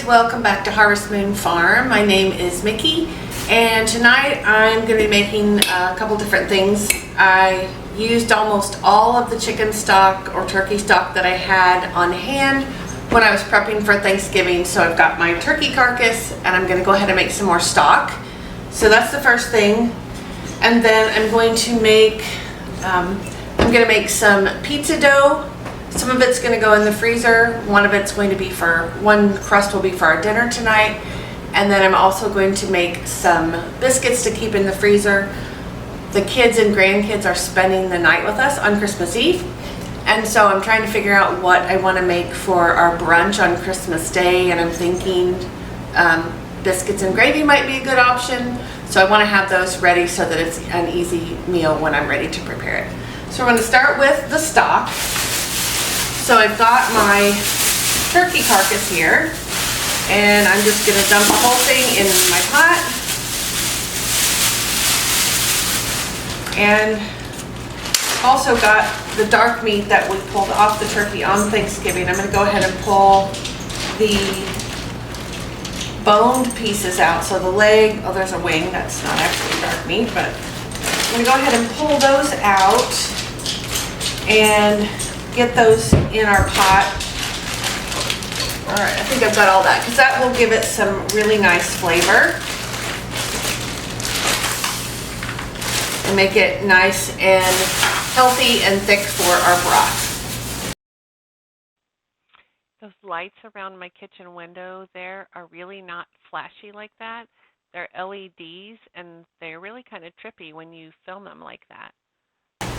guys, welcome back to Harvest Moon Farm. My name is Mickey, and tonight I'm going to be making a couple different things. I used almost all of the chicken stock or turkey stock that I had on hand when I was prepping for Thanksgiving. So I've got my turkey carcass and I'm going to go ahead and make some more stock. So that's the first thing. And then I'm going to make some pizza dough. Some of it's going to go in the freezer. One crust will be for our dinner tonight. And then I'm also going to make some biscuits to keep in the freezer. The kids and grandkids are spending the night with us on Christmas Eve. And so I'm trying to figure out what I want to make for our brunch on Christmas Day. And I'm thinking biscuits and gravy might be a good option. So I want to have those ready so that it's an easy meal when I'm ready to prepare it. So we're going to start with the stock. So I've got my turkey carcass here, and I'm just going to dump the whole thing in my pot. And also got the dark meat that we pulled off the turkey on Thanksgiving. I'm going to go ahead and pull the boned pieces out. So the leg, oh, there's a wing, that's not actually dark meat, but I'm going to go ahead and pull those out and get those in our pot. All right, I think I've got all that because that will give it some really nice flavor and make it nice and healthy and thick for our broth. Those lights around my kitchen window there are really not flashy like that. They're LEDs and they're really kind of trippy when you film them like that.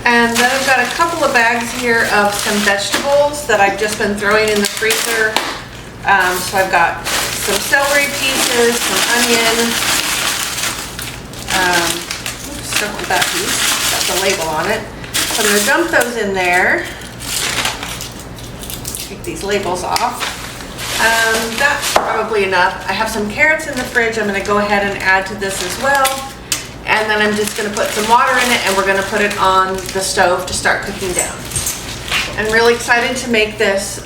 And then I've got a couple of bags here of some vegetables that I've just been throwing in the freezer. So I've got some celery pieces, some onion. Start with that piece. Got the label on it. So I'm going to dump those in there. Take these labels off. That's probably enough. I have some carrots in the fridge. I'm going to go ahead and add to this as well. And then I'm just going to put some water in it and we're going to put it on the stove to start cooking down. I'm really excited to make this.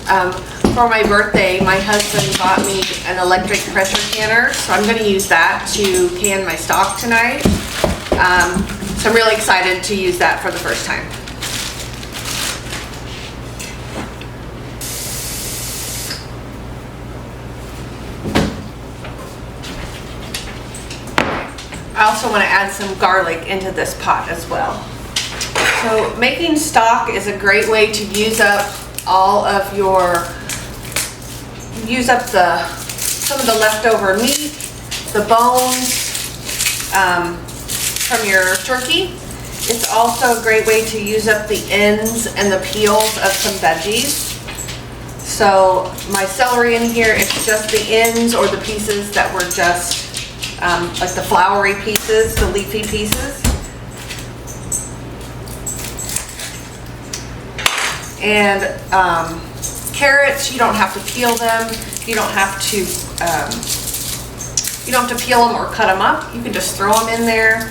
For my birthday, my husband bought me an electric pressure canner, so I'm going to use that to can my stock tonight. So I'm really excited to use that for the first time. I also want to add some garlic into this pot as well. So making stock is a great way to use up some of the leftover meat, the bones from your turkey. It's also a great way to use up the ends and the peels of some veggies. So my celery in here, it's just the ends or the pieces that were just like the floury pieces, the leafy pieces. And carrots, you don't have to peel them. You don't have to peel them or cut them up. You can just throw them in there.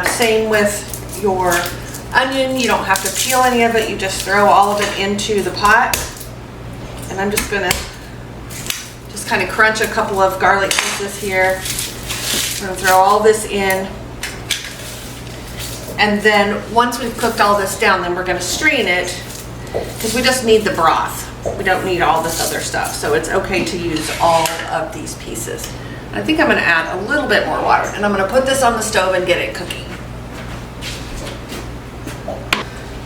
Same with your onion. You don't have to peel any of it. You just throw all of it into the pot. And I'm just gonna kind of crunch a couple of garlic pieces here. I'm going to throw all this in. And then once we've cooked all this down, then we're going to strain it because we just need the broth. We don't need all this other stuff. So it's okay to use all of these pieces. I think I'm going to add a little bit more water and I'm going to put this on the stove and get it cooking.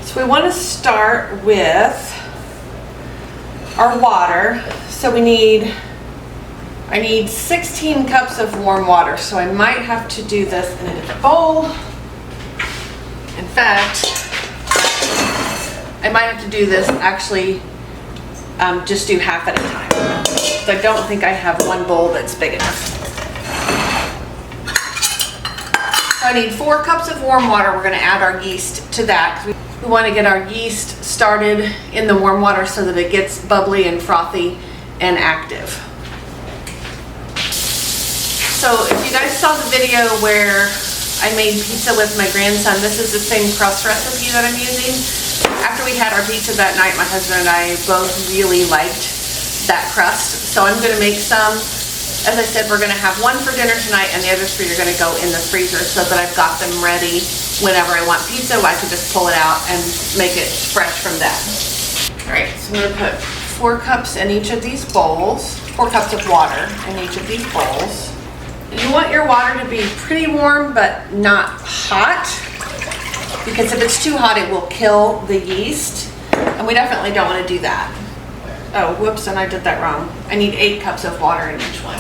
So we want to start with our water. So I need 16 cups of warm water, so I might have to do this in a different bowl. In fact, I might have to do this actually just do half at a time. So I don't think I have one bowl that's big enough. So I need 4 cups of warm water. We're going to add our yeast to that. We want to get our yeast started in the warm water so that it gets bubbly and frothy and active. So if you guys saw the video where I made pizza with my grandson, this is the same crust recipe that I'm using. After we had our pizza that night, my husband and I both really liked that crust. So I'm gonna make some. As I said, we're gonna have one for dinner tonight and the other 3 are gonna go in the freezer so that I've got them ready whenever I want pizza. I can just pull it out and make it fresh from that. All right, so I'm gonna put 4 cups in each of these bowls, 4 cups of water in each of these bowls. You want your water to be pretty warm but not hot, because if it's too hot it will kill the yeast, and we definitely don't want to do that. Oh, whoops, and I did that wrong. I need 8 cups of water in each one.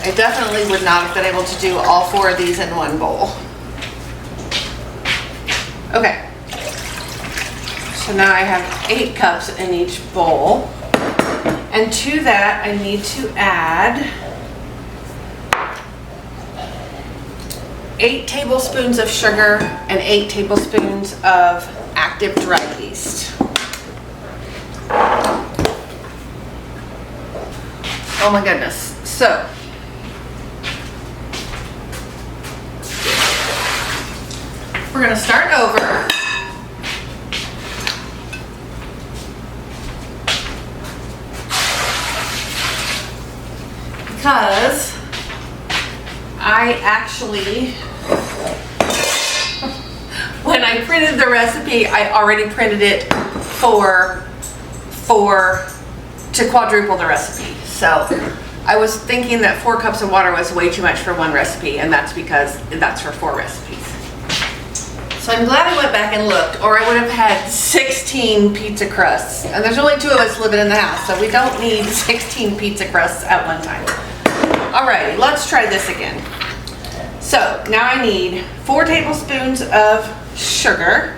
I definitely would not have been able to do all 4 of these in one bowl. Okay. So now I have 8 cups in each bowl. And to that, I need to add 8 tablespoons of sugar and 8 tablespoons of active dry yeast. Oh my goodness. So, we're going to start over. Because I actually, when I printed the recipe, I already printed it to quadruple the recipe. So I was thinking that 4 cups of water was way too much for one recipe, and that's because that's for 4 recipes. So I'm glad I went back and looked, or I would have had 16 pizza crusts. And there's only 2 of us living in the house, so we don't need 16 pizza crusts at one time. Alrighty, let's try this again. So now I need 4 tablespoons of sugar.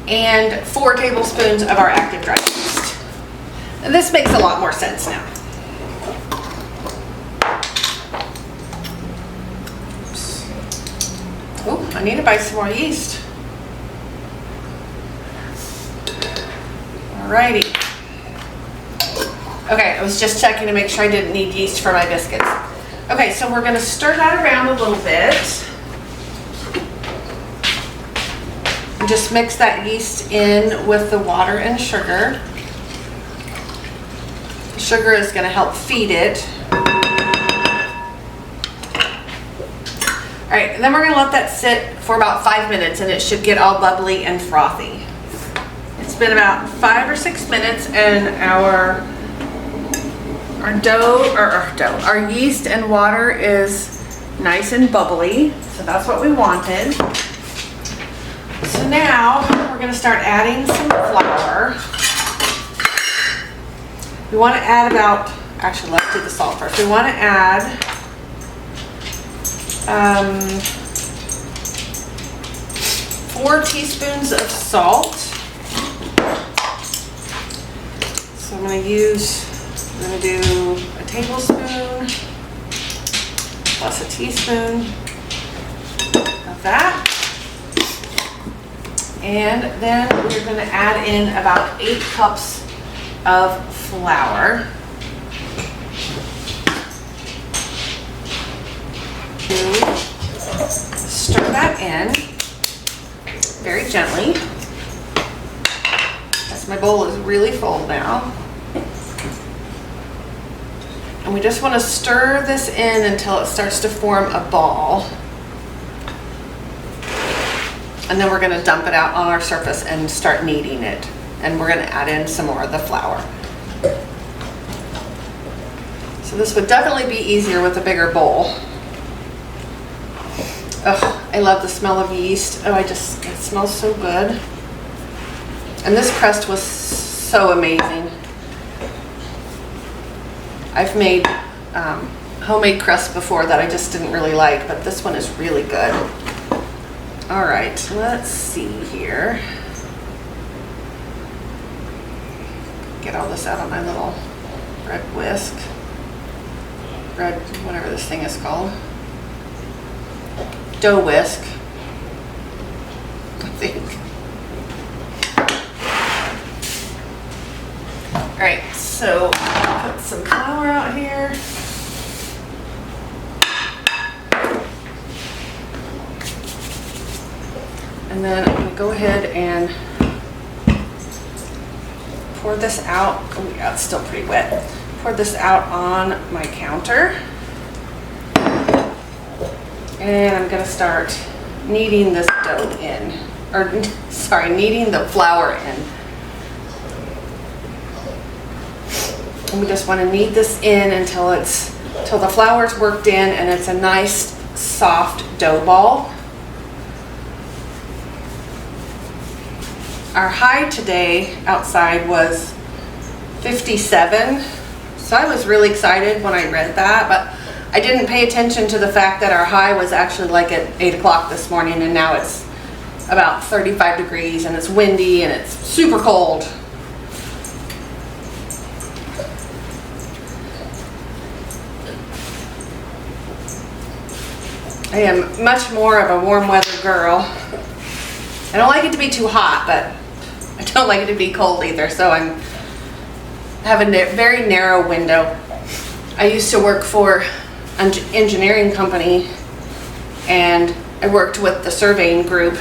And 4 tablespoons of our active dry yeast. And this makes a lot more sense now. Oops. Oh, I need to buy some more yeast. Alrighty. Okay, I was just checking to make sure I didn't need yeast for my biscuits. Okay, so we're going to stir that around a little bit. And just mix that yeast in with the water and sugar. Sugar is going to help feed it. Alright, and then we're going to let that sit for about 5 minutes and it should get all bubbly and frothy. It's been about 5 or 6 minutes and our yeast and water is nice and bubbly, so that's what we wanted. So now we're going to start adding some flour. We want to add about, actually let's do the salt first. We want to add 4 teaspoons of salt. So I'm going to do a tablespoon plus a teaspoon of that. And then we're going to add in about 8 cups of flour. Stir that in very gently. As my bowl is really full now. And we just want to stir this in until it starts to form a ball. And then we're going to dump it out on our surface and start kneading it. And we're going to add in some more of the flour. So this would definitely be easier with a bigger bowl. Oh, I love the smell of yeast. Oh, it smells so good. And this crust was so amazing. I've made homemade crust before that I just didn't really like, but this one is really good. All right, let's see here. Get all this out on my little bread whisk. Bread, whatever this thing is called. Dough whisk, I think. All right, so I'll put some flour out here. And then I'm gonna go ahead and pour this out. Oh yeah, it's still pretty wet. Pour this out on my counter. And I'm gonna start kneading this dough in, or sorry, kneading the flour in. And we just want to knead this in until the flour's worked in and it's a nice soft dough ball. Our high today outside was 57, so I was really excited when I read that, but I didn't pay attention to the fact that our high was actually like at 8 o'clock this morning, and now it's about 35 degrees and it's windy and it's super cold. I am much more of a warm weather girl. I don't like it to be too hot, but I don't like it to be cold either, so I have a very narrow window. I used to work for an engineering company, and I worked with the surveying group,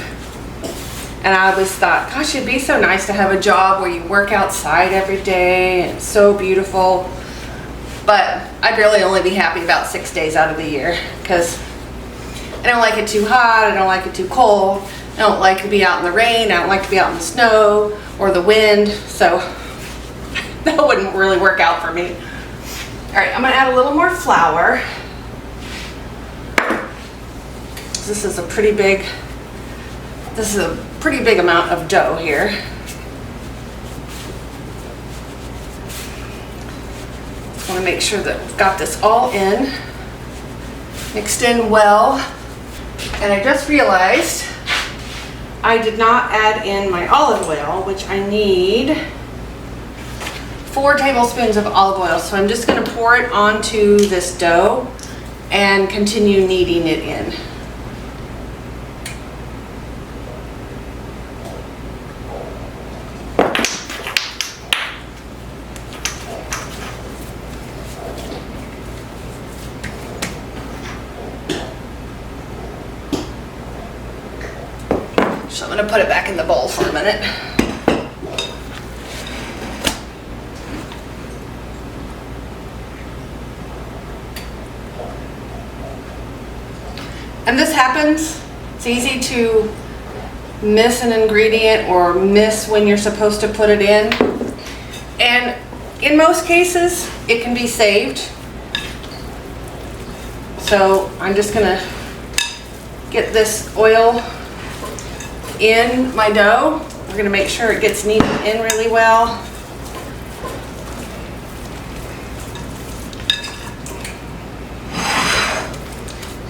and I always thought, gosh, it'd be so nice to have a job where you work outside every day and it's so beautiful. But I'd really only be happy about 6 days out of the year, because I don't like it too hot, I don't like it too cold, I don't like to be out in the rain, I don't like to be out in the snow or the wind, so that wouldn't really work out for me. All right, I'm gonna add a little more flour. This is a pretty big amount of dough here. Just want to make sure that we've got this all in, mixed in well. And I just realized I did not add in my olive oil, which I need 4 tablespoons of olive oil. So I'm just going to pour it onto this dough and continue kneading it in. So I'm going to put it back in the bowl for a minute. And this happens. It's easy to miss an ingredient or miss when you're supposed to put it in. And in most cases, it can be saved. So I'm just going to get this oil in my dough. We're going to make sure it gets kneaded in really well.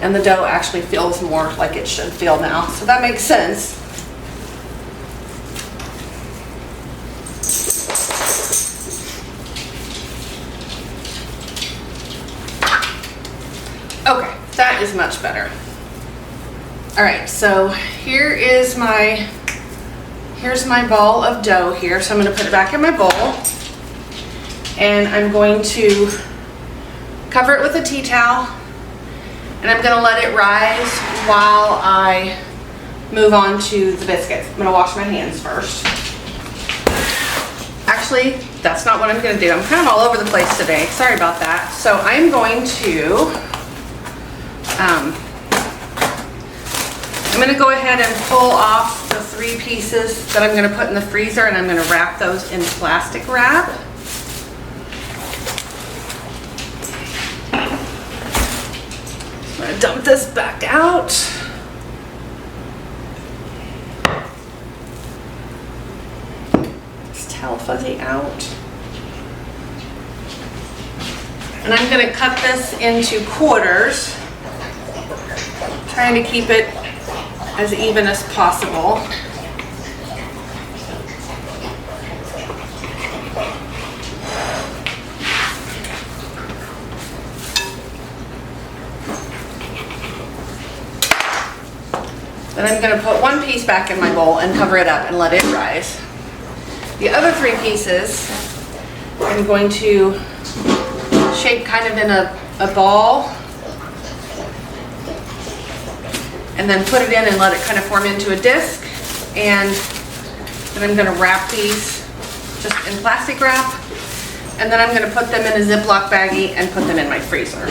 And the dough actually feels more like it should feel now, so that makes sense. Okay, that is much better. All right, so here's my ball of dough here. So I'm going to put it back in my bowl, and I'm going to cover it with a tea towel, and I'm going to let it rise while I move on to the biscuits. I'm going to wash my hands first. Actually, that's not what I'm going to do. I'm kind of all over the place today. Sorry about that. So I'm going to go ahead and pull off the 3 pieces that I'm going to put in the freezer, and I'm going to wrap those in plastic wrap. I'm going to dump this back out. This towel fuzzy out. And I'm going to cut this into quarters, trying to keep it as even as possible. Then I'm going to put 1 piece back in my bowl and cover it up and let it rise. The other 3 pieces I'm going to shape kind of in a ball, and then put it in and let it kind of form into a disc. And then I'm gonna wrap these just in plastic wrap. And then I'm gonna put them in a Ziploc baggie and put them in my freezer.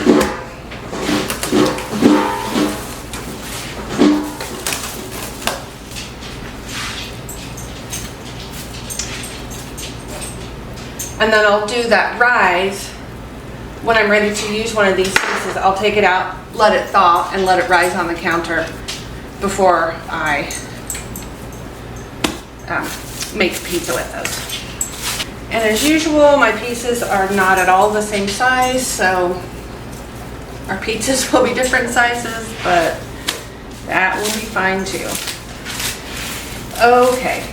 And then I'll do that rise when I'm ready to use one of these pieces. I'll take it out, let it thaw, and let it rise on the counter before I make pizza with those. And as usual, my pieces are not at all the same size, so our pizzas will be different sizes, but that will be fine too. Okay.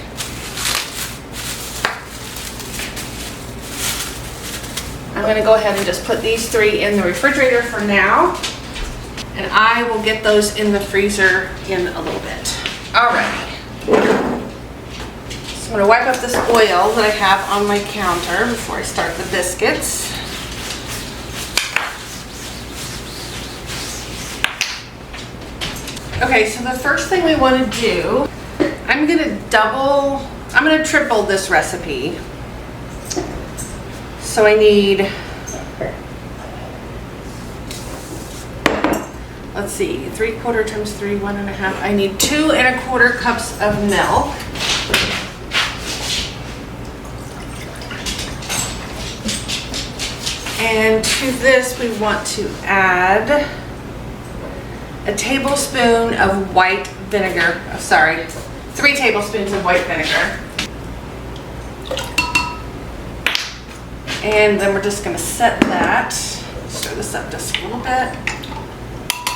I'm going to go ahead and just put these 3 in the refrigerator for now, and I will get those in the freezer in a little bit. Alrighty. So I'm going to wipe up this oil that I have on my counter before I start the biscuits. Okay, so the first thing we want to do, I'm going to triple this recipe. So I need, let's see, 3/4 times 3, 1.5. I need 2 1/4 cups of milk. And to this we want to add a tablespoon of white vinegar, 3 tablespoons of white vinegar. And then we're just going to set that, stir this up just a little bit.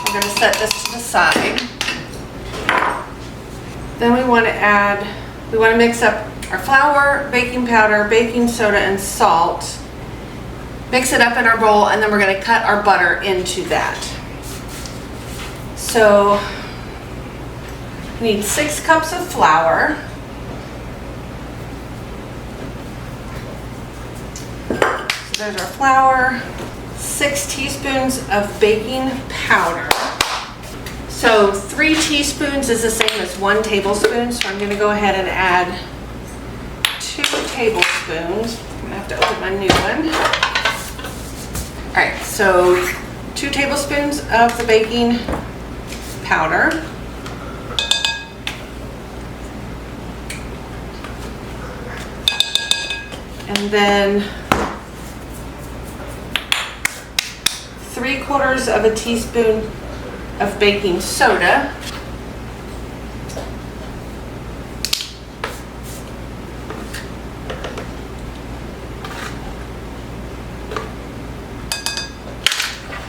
We're going to set this to the side. Then we want to mix up our flour, baking powder, baking soda, and salt. Mix it up in our bowl, and then we're going to cut our butter into that. So we need 6 cups of flour. There's our flour, 6 teaspoons of baking powder. So 3 teaspoons is the same as 1 tablespoon, so I'm going to go ahead and add 2 tablespoons. I'm going to have to open my new one. Alright, so 2 tablespoons of the baking powder. And then 3/4 of a teaspoon of baking soda.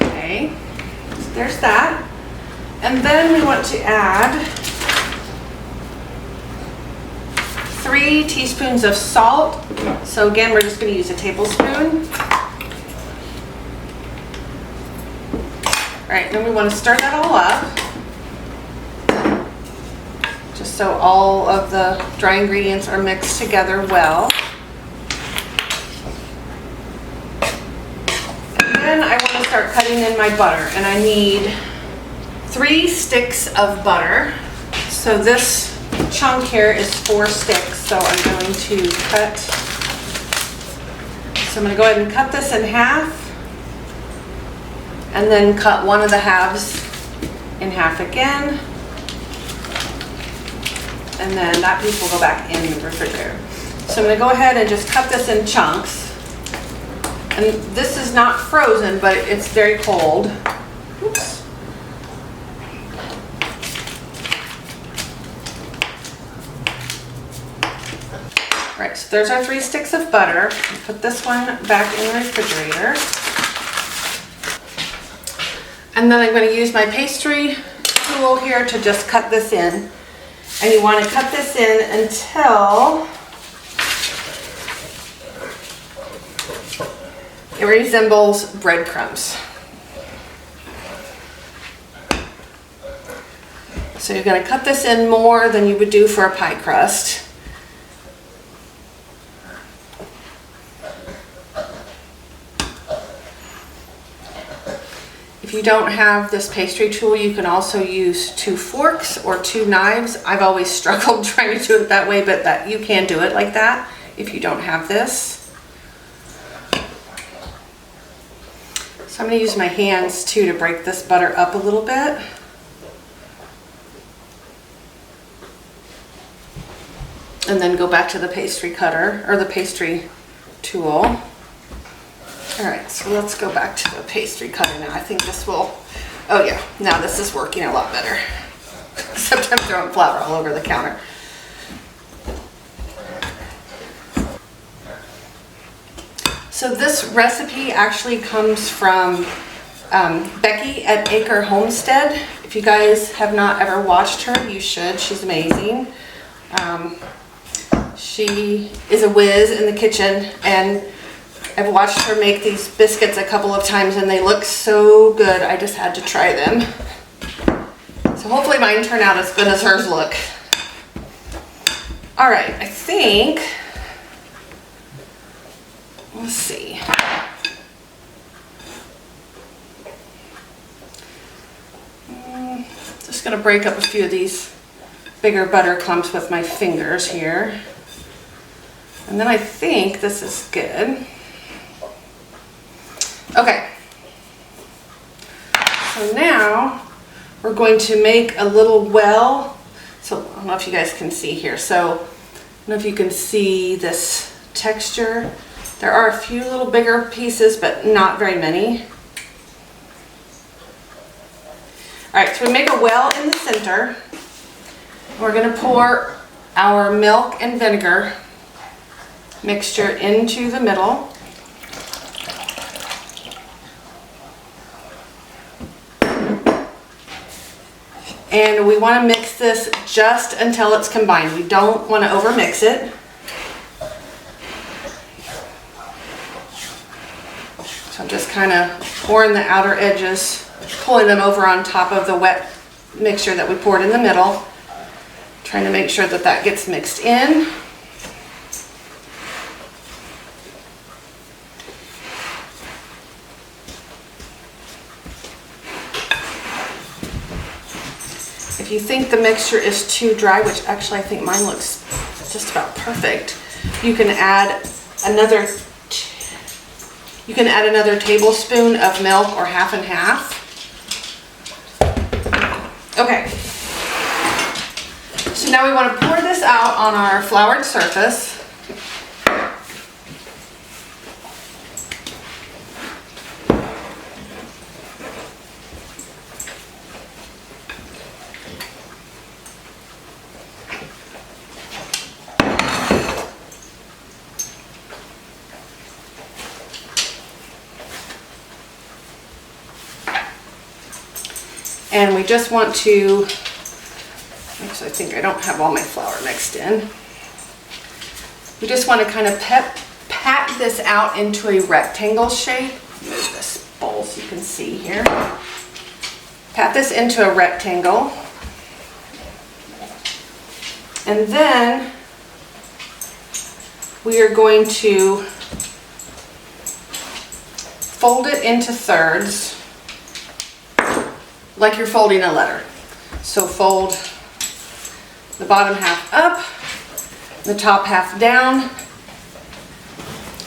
Okay, so there's that. And then we want to add 3 teaspoons of salt. So again, we're just going to use a tablespoon. Alright, then we want to stir that all up, just so all of the dry ingredients are mixed together well. And then I want to start cutting in my butter, and I need 3 sticks of butter. So this chunk here is 4 sticks, so I'm going to cut. So I'm going to go ahead and cut this in half. And then cut one of the halves in half again. And then that piece will go back in the refrigerator. So I'm going to go ahead and just cut this in chunks. And this is not frozen, but it's very cold. Oops. Right, so there's our 3 sticks of butter. I'll put this one back in the refrigerator. And then I'm going to use my pastry tool here to just cut this in. And you want to cut this in until it resembles breadcrumbs. So you're going to cut this in more than you would do for a pie crust. If If you don't have this pastry tool, you can also use 2 forks or 2 knives. I've always struggled trying to do it that way, but that you can do it like that if you don't have this. So I'm going to use my hands too to break this butter up a little bit. And then go back to the pastry cutter or the pastry tool. All right, so let's go back to the pastry cutter now. I think this will, oh yeah, now this is working a lot better. Except I'm throwing flour all over the counter. So this recipe actually comes from Becky at Acre Homestead. If you guys have not ever watched her, you should. She's amazing. She is a whiz in the kitchen, and I've watched her make these biscuits a couple of times and they look so good. I just had to try them. So hopefully mine turn out as good as hers look. All right, I think, let's see. Just gonna break up a few of these bigger butter clumps with my fingers here. And then I think this is good. Okay, so now we're going to make a little well. So I don't know if you guys can see here. So I don't know if you can see this texture. There are a few little bigger pieces, but not very many. All right, so we make a well in the center. We're going to pour our milk and vinegar mixture into the middle. And we want to mix this just until it's combined. We don't want to overmix it. So I'm just kind of pouring the outer edges, pulling them over on top of the wet mixture that we poured in the middle. Trying to make sure that that gets mixed in. If you think the mixture is too dry, which actually I think mine looks just about perfect, you can add another tablespoon of milk, or half and half. Okay. So now we want to pour this out on our floured surface. And we just want to, actually I think I don't have all my flour mixed in. We just want to kind of pat this out into a rectangle shape. Move this bowl so you can see here. Pat this into a rectangle. And then we are going to fold it into thirds, like you're folding a letter. So fold the bottom half up, the top half down,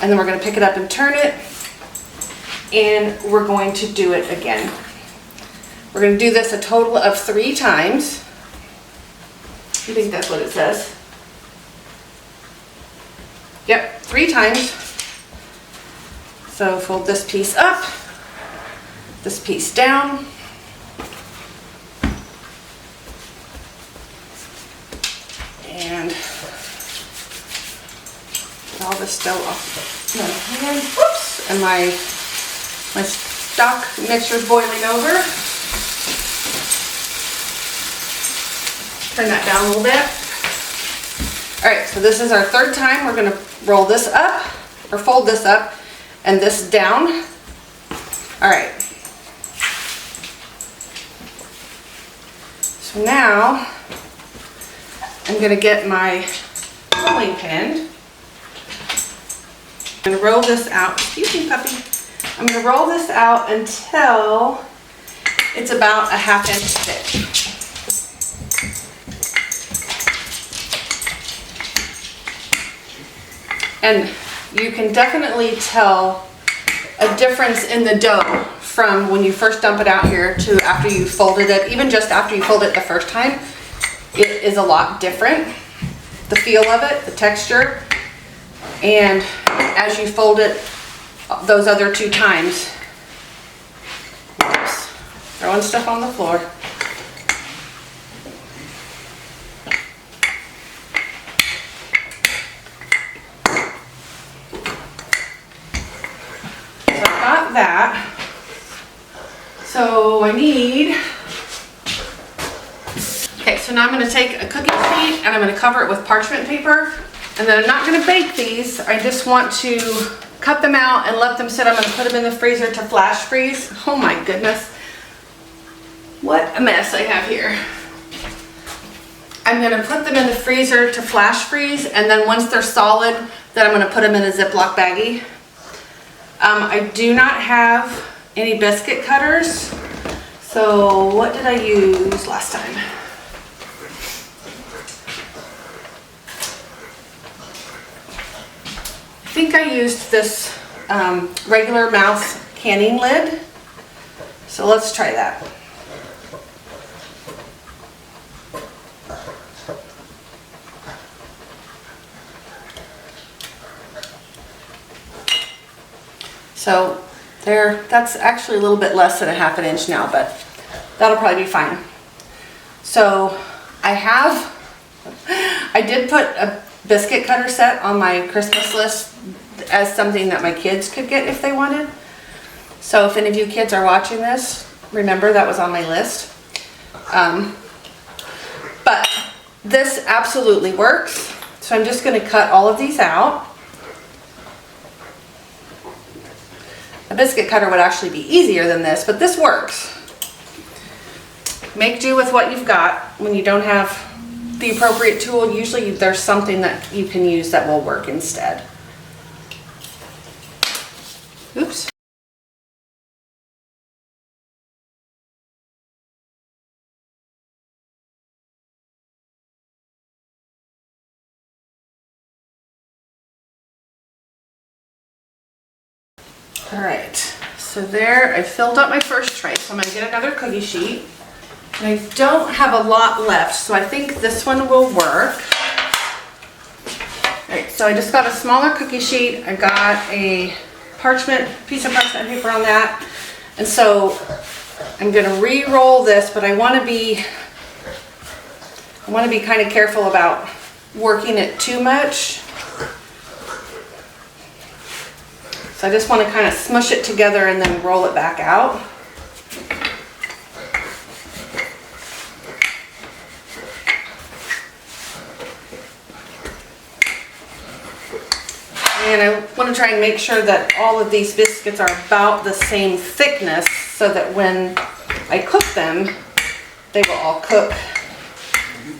and then we're going to pick it up and turn it, and we're going to do it again. We're going to do this a total of 3 times. I think that's what it says. Yep, 3 times. So fold this piece up, this piece down, and get all this dough off my hand. Whoops! And my stock mixture's boiling over. Turn that down a little bit. All right, so this is our 3rd time. We're going to roll this up, or fold this up, and this down. All right. So now I'm going to get my rolling pin. I'm going to roll this out. Excuse me, puppy. I'm going to roll this out until It's about a 1/2 inch thick. And you can definitely tell a difference in the dough from when you first dump it out here to after you folded it. Even just after you fold it the first time, it is a lot different. The feel of it, the texture, and as you fold it those other 2 times. Oops, throwing stuff on the floor. So I've got that. So I need, okay, so now I'm going to take a cookie sheet and I'm going to cover it with parchment paper. And then I'm not going to bake these. I just want to cut them out and let them sit. I'm going to put them in the freezer to flash freeze. Oh my goodness. What a mess I have here. I'm going to put them in the freezer to flash freeze, and then once they're solid, then I'm going to put them in a Ziploc baggie. I do not have any biscuit cutters. So what did I use last time? I think I used this regular mouse canning lid. So let's try that. So there, that's actually a little bit less than a 1/2 inch now, but that'll probably be fine. So I did put a biscuit cutter set on my Christmas list as something that my kids could get if they wanted. So if any of you kids are watching this, remember that was on my list. But this absolutely works. So I'm just going to cut all of these out. A biscuit cutter would actually be easier than this, but this works. Make do with what you've got. When you don't have the appropriate tool, usually there's something that you can use that will work instead. Oops. All right, so there, I filled up my first tray, so I'm gonna get another cookie sheet. And I don't have a lot left, so I think this one will work. All right, so I just got a smaller cookie sheet. I got a piece of parchment paper on that. And so I'm gonna re-roll this, but I wanna be kind of careful about working it too much. So I just want to kind of smush it together and then roll it back out. And I want to try and make sure that all of these biscuits are about the same thickness so that when I cook them, they will all cook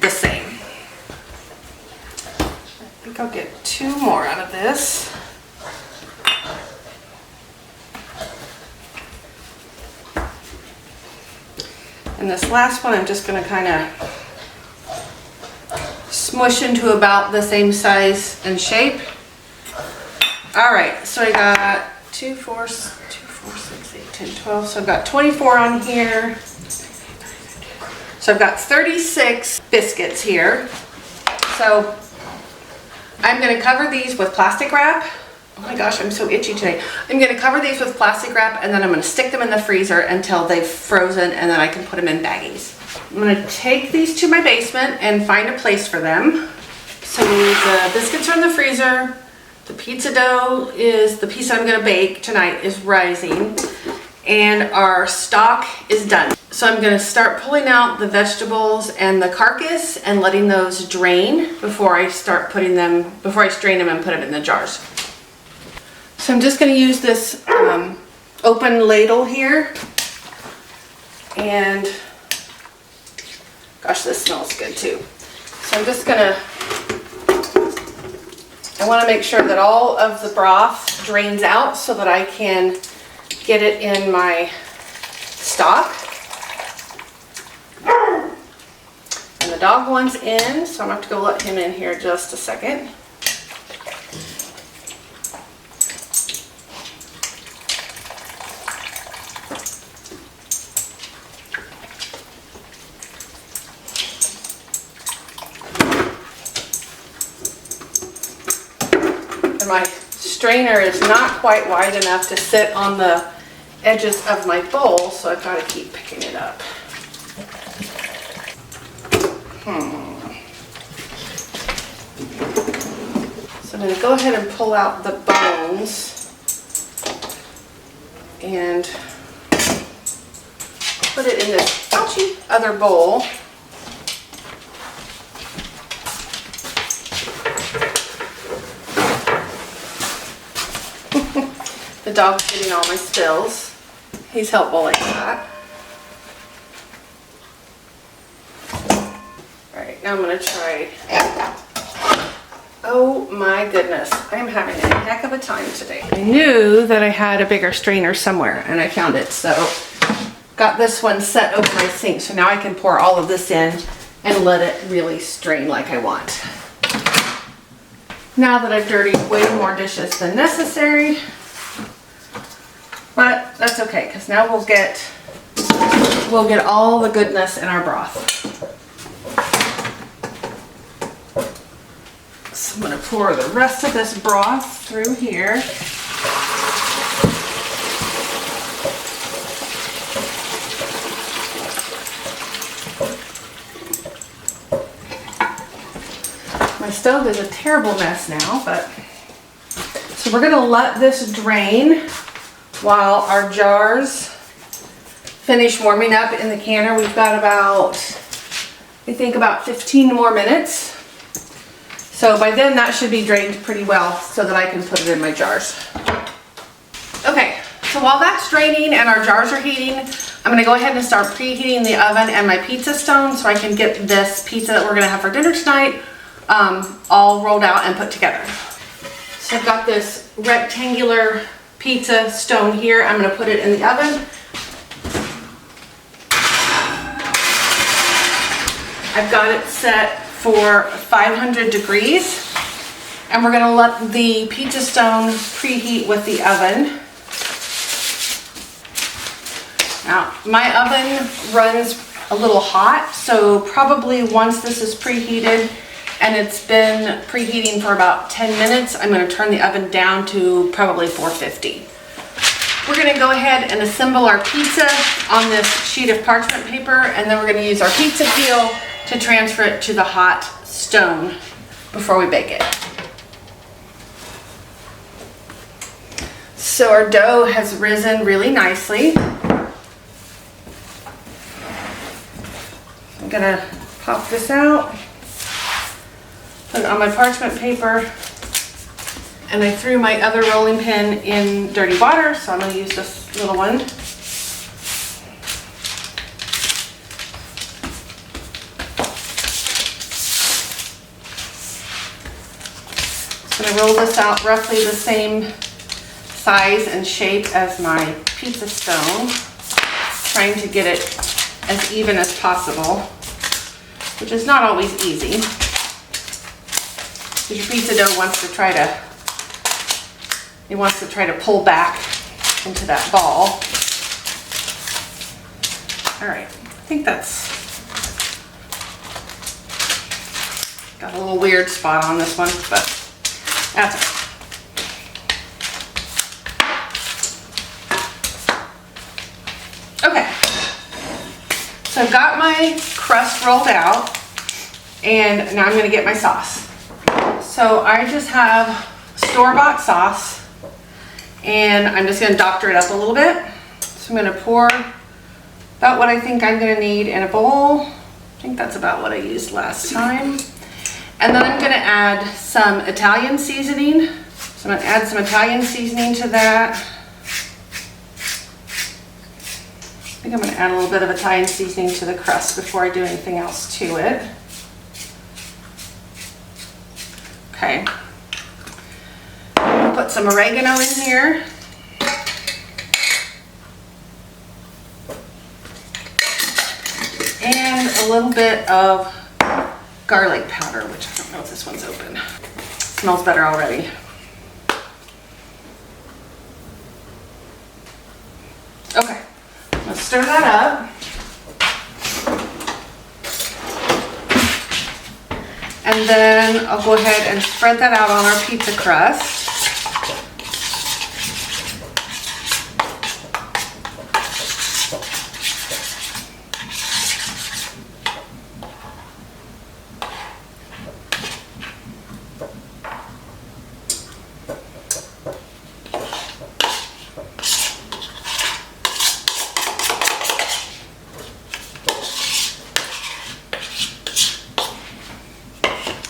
the same. I think I'll get 2 more out of this. And this last one I'm just going to kind of smush into about the same size and shape. All right, so I got 2, 4, 6, 8, 10, 12. So I've got 24 on here. So I've got 36 biscuits here. So I'm going to cover these with plastic wrap. Oh my gosh, I'm so itchy today. I'm going to cover these with plastic wrap, and then I'm going to stick them in the freezer until they've frozen, and then I can put them in baggies. I'm going to take these to my basement and find a place for them. So the biscuits are in the freezer. The pizza dough is the piece I'm going to bake tonight is rising, and our stock is done. So I'm going to start pulling out the vegetables and the carcass and letting those drain before I strain them and put them in the jars. So I'm just going to use this open ladle here, and gosh, this smells good too. So I'm just going to, I want to make sure that all of the broth drains out so that I can get it in my stock. the dog one's in, so I'm gonna have to go let him in here just a second. And my strainer is not quite wide enough to sit on the edges of my bowl, so I've got to keep picking it up. So I'm going to go ahead and pull out the bones and put it in this other bowl. The dog's getting all my spills. He's helpful like that. Alright, now I'm going to try. Oh my goodness, I'm having a heck of a time today. I knew that I had a bigger strainer somewhere and I found it, so got this one set over my sink, so now I can pour all of this in and let it really strain like I want. Now that I've dirtied way more dishes than necessary, but that's okay, because now we'll get all the goodness in our broth. So I'm going to pour the rest of this broth through here. My stove is a terrible mess now, but so we're going to let this drain while our jars finish warming up in the canner. We've got about, I think about 15 more minutes. So by then that should be drained pretty well so that I can put it in my jars. Okay, so while that's draining and our jars are heating, I'm gonna go ahead and start preheating the oven and my pizza stone so I can get this pizza that we're gonna have for dinner tonight all rolled out and put together. So I've got this rectangular pizza stone here. I'm going to put it in the oven. I've got it set for 500 degrees, and we're going to let the pizza stone preheat with the oven. Now, my oven runs a little hot, so probably once this is preheated and it's been preheating for about 10 minutes, I'm going to turn the oven down to probably 450. We're going to go ahead and assemble our pizza on this sheet of parchment paper, and then we're going to use our pizza peel to transfer it to the hot stone before we bake it. So our dough has risen really nicely. I'm going to pop this out. Put it on my parchment paper, and I threw my other rolling pin in dirty water, so I'm going to use this little one. So I'm going to roll this out roughly the same size and shape as my pizza stone, trying to get it as even as possible, which is not always easy. Your pizza dough wants to try to pull back into that ball. All right, I think that's got a little weird spot on this one, but that's okay. Okay, so I've got my crust rolled out, and now I'm going to get my sauce. So I just have store-bought sauce, and I'm just going to doctor it up a little bit. So I'm going to pour about what I think I'm going to need in a bowl. I think that's about what I used last time. And then I'm going to add some Italian seasoning. So I'm going to add some Italian seasoning to that. I think I'm going to add a little bit of Italian seasoning to the crust before I do anything else to it. Okay, I'll put some oregano in here. And a little bit of garlic powder, which I don't know if this one's open. Smells better already. Okay, let's stir that up. And then I'll go ahead and spread that out on our pizza crust.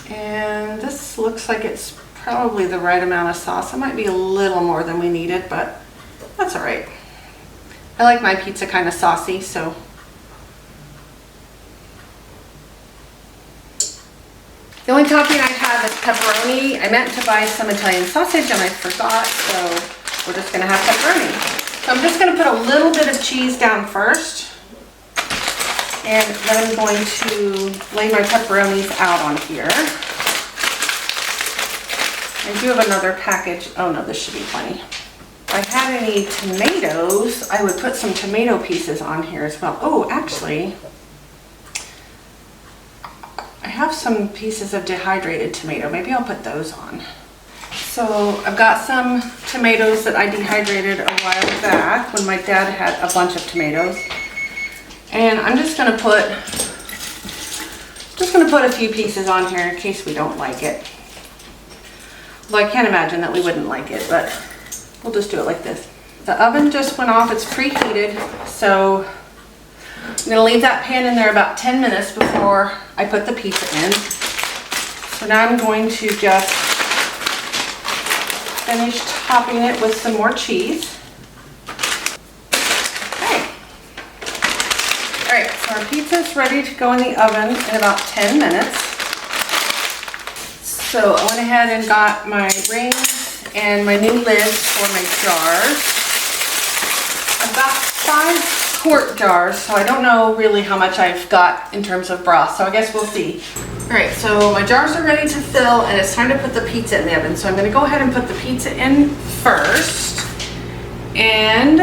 And this looks like it's probably the right amount of sauce. It might be a little more than we needed, but that's all right. I like my pizza kind of saucy, so. The only topping I have is pepperoni. I meant to buy some Italian sausage and I forgot, so we're just gonna have pepperoni. So I'm just gonna put a little bit of cheese down first. And then I'm going to lay my pepperonis out on here. I do have another package. Oh no, this should be plenty. If I had any tomatoes, I would put some tomato pieces on here as well. Oh, actually, I have some pieces of dehydrated tomato. Maybe I'll put those on. So I've got some tomatoes that I dehydrated a while back when my dad had a bunch of tomatoes. And I'm just gonna put a few pieces on here in case we don't like it. Well, I can't imagine that we wouldn't like it, but we'll just do it like this. The oven just went off, it's preheated, so I'm gonna leave that pan in there about 10 minutes before I put the pizza in. So now I'm going to just finish topping it with some more cheese. Alright, so our pizza's ready to go in the oven in about 10 minutes. So I went ahead and got my rings and my new lids for my jars. I've got 5 quart jars, so I don't know really how much I've got in terms of broth, so I guess we'll see. Alright, so my jars are ready to fill and it's time to put the pizza in the oven. So I'm going to go ahead and put the pizza in first. And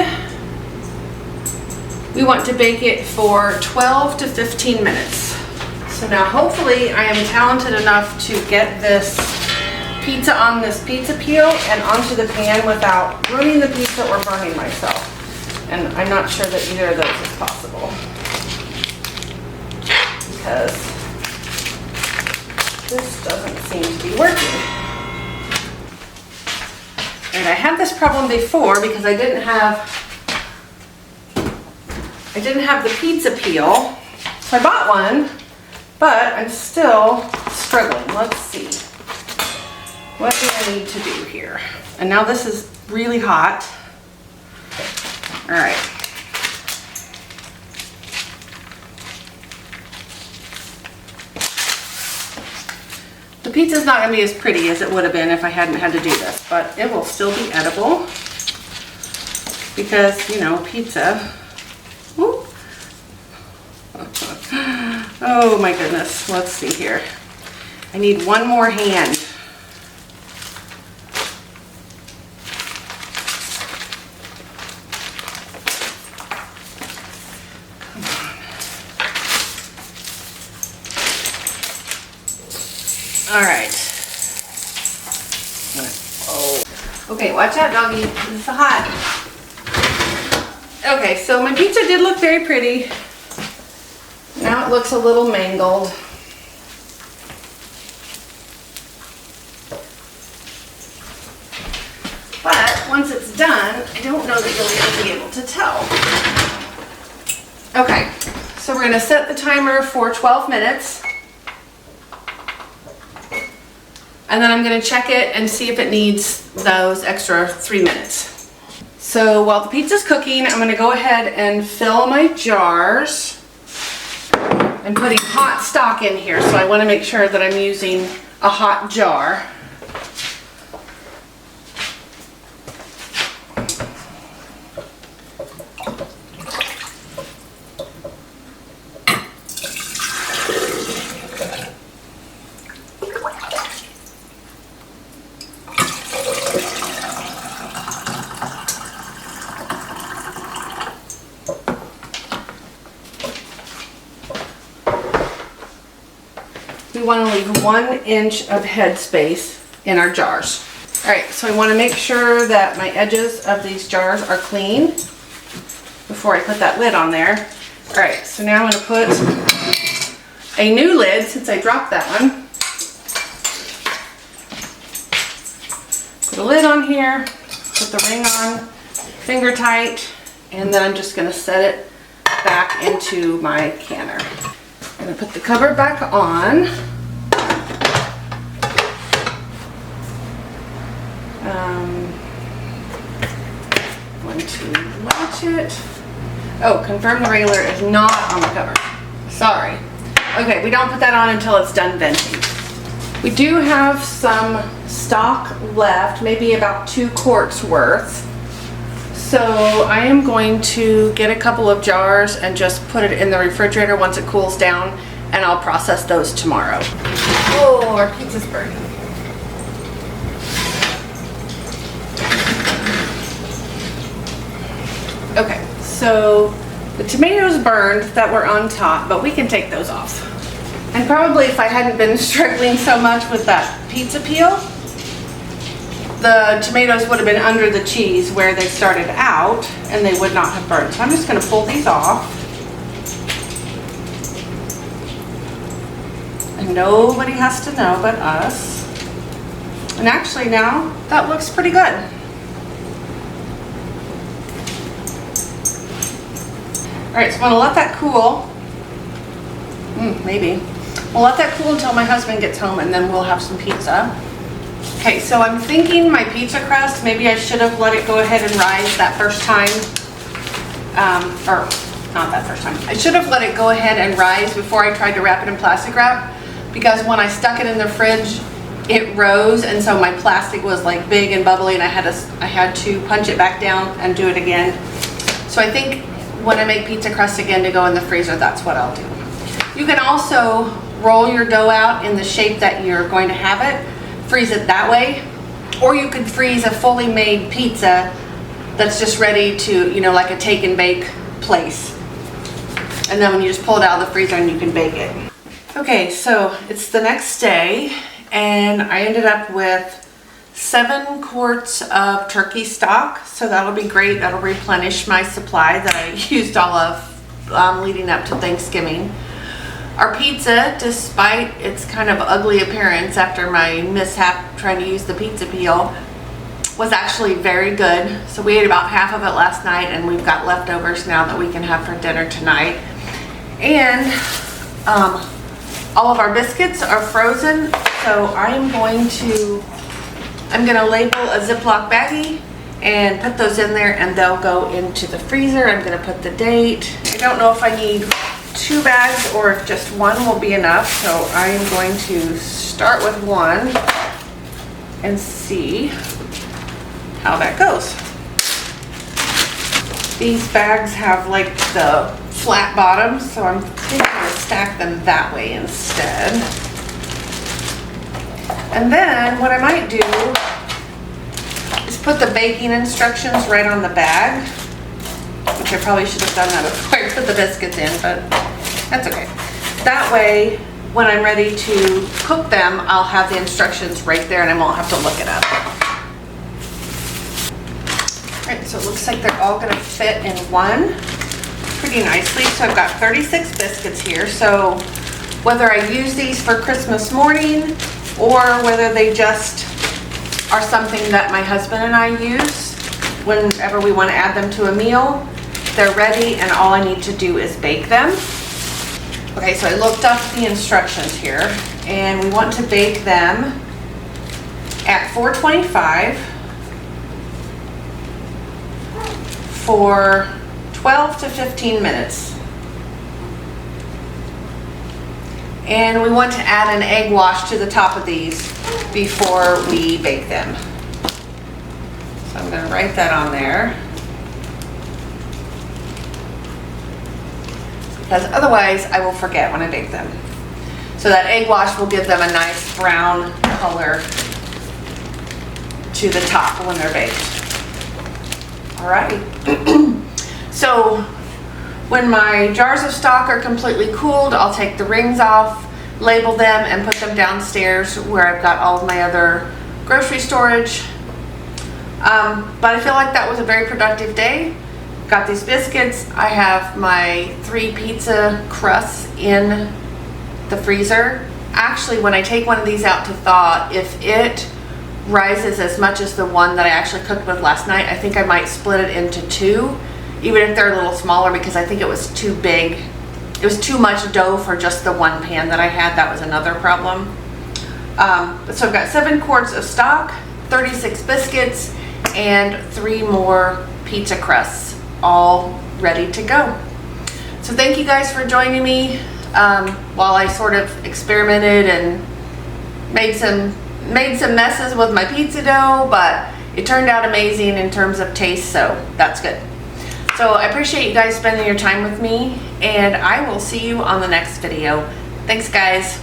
we want to bake it for 12 to 15 minutes. So now hopefully I am talented enough to get this pizza on this pizza peel and onto the pan without ruining the pizza or burning myself. And I'm not sure that either of those is possible. Because this doesn't seem to be working. And I had this problem before because I didn't have the pizza peel, so I bought one, but I'm still struggling. Let's see. What do I need to do here? And now this is really hot. All right. The pizza's not going to be as pretty as it would have been if I hadn't had to do this, but it will still be edible because, you know, pizza. Woo. Oh my goodness, let's see here. I need one more hand. Come on. All right. Oh. Okay, watch out, doggy. This is hot. Okay, so my pizza did look very pretty. Now it looks a little mangled. But once it's done, I don't know that you'll be able to tell. Okay, so we're going to set the timer for 12 minutes. And then I'm going to check it and see if it needs those extra 3 minutes. So while the pizza's cooking, I'm going to go ahead and fill my jars. I'm putting hot stock in here, so I want to make sure that I'm using a hot jar. we want to leave 1 inch of head space in our jars. All right, so I want to make sure that my edges of these jars are clean before I put that lid on there. All right, so now I'm going to put a new lid since I dropped that one. Put a lid on here, put the ring on, finger tight, and then I'm just going to set it back into my canner. I'm going to put the cover back on. Going to latch it. Oh, confirm the regular is not on the cover. Sorry. Okay, we don't put that on until it's done venting. We do have some stock left, maybe about 2 quarts worth. So I am going to get a couple of jars and just put it in the refrigerator once it cools down, and I'll process those tomorrow. Oh, our pizza's burning. Okay, so the tomatoes burned that were on top, but we can take those off. And probably if I hadn't been struggling so much with that pizza peel, the tomatoes would have been under the cheese where they started out and they would not have burned. So I'm just going to pull these off. And nobody has to know but us. And actually now that looks pretty good. All right, so I'm gonna let that cool. Maybe. We'll let that cool until my husband gets home and then we'll have some pizza. Okay, so I'm thinking my pizza crust, maybe I should have let it go ahead and rise that first time. Or not that first time. I should have let it go ahead and rise before I tried to wrap it in plastic wrap, because when I stuck it in the fridge, it rose, and so my plastic was like big and bubbly, and I had to punch it back down and do it again. So I think when I make pizza crust again to go in the freezer, that's what I'll do. You can also roll your dough out in the shape that you're going to have it, freeze it that way, or you could freeze a fully made pizza that's just ready to, you know, like a take and bake place. And then when you just pull it out of the freezer and you can bake it. Okay, so it's the next day and I ended up with 7 quarts of turkey stock, so that'll be great. That'll replenish my supply that I used all of leading up to Thanksgiving. Our pizza, despite its kind of ugly appearance after my mishap trying to use the pizza peel, was actually very good. So we ate about half of it last night and we've got leftovers now that we can have for dinner tonight. And all of our biscuits are frozen, so I'm going to label a Ziploc baggie and put those in there and they'll go into the freezer. I'm gonna put the date. I don't know if I need 2 bags or if just 1 will be enough, so I'm going to start with 1 and see how that goes. These bags have like the flat bottoms, so I'm thinking to stack them that way instead. And then what I might do is put the baking instructions right on the bag, which I probably should have done that before I put the biscuits in, but that's okay. That way, when I'm ready to cook them, I'll have the instructions right there and I won't have to look it up. All right, so it looks like they're all gonna fit in one pretty nicely. So I've got 36 biscuits here. So whether I use these for Christmas morning or whether they just are something that my husband and I use whenever we want to add them to a meal, they're ready and all I need to do is bake them. Okay, so I looked up the instructions here and we want to bake them at 425 for 12 to 15 minutes. And we want to add an egg wash to the top of these before we bake them. So I'm going to write that on there, because otherwise I will forget when I bake them. So that egg wash will give them a nice brown color to the top when they're baked. All right. So when my jars of stock are completely cooled, I'll take the rings off, label them and put them downstairs where I've got all of my other grocery storage. But I feel like that was a very productive day. Got these biscuits. I have my 3 pizza crusts in the freezer. Actually, when I take one of these out to thaw, if it rises as much as the one that I actually cooked with last night, I think I might split it into 2, even if they're a little smaller, because I think it was too big. It was too much dough for just the one pan that I had. That was another problem. So I've got 7 quarts of stock, 36 biscuits, and 3 more pizza crusts, all ready to go. So thank you guys for joining me while I sort of experimented and made some messes with my pizza dough, but it turned out amazing in terms of taste, so that's good. So I appreciate you guys spending your time with me, and I will see you on the next video. Thanks, guys.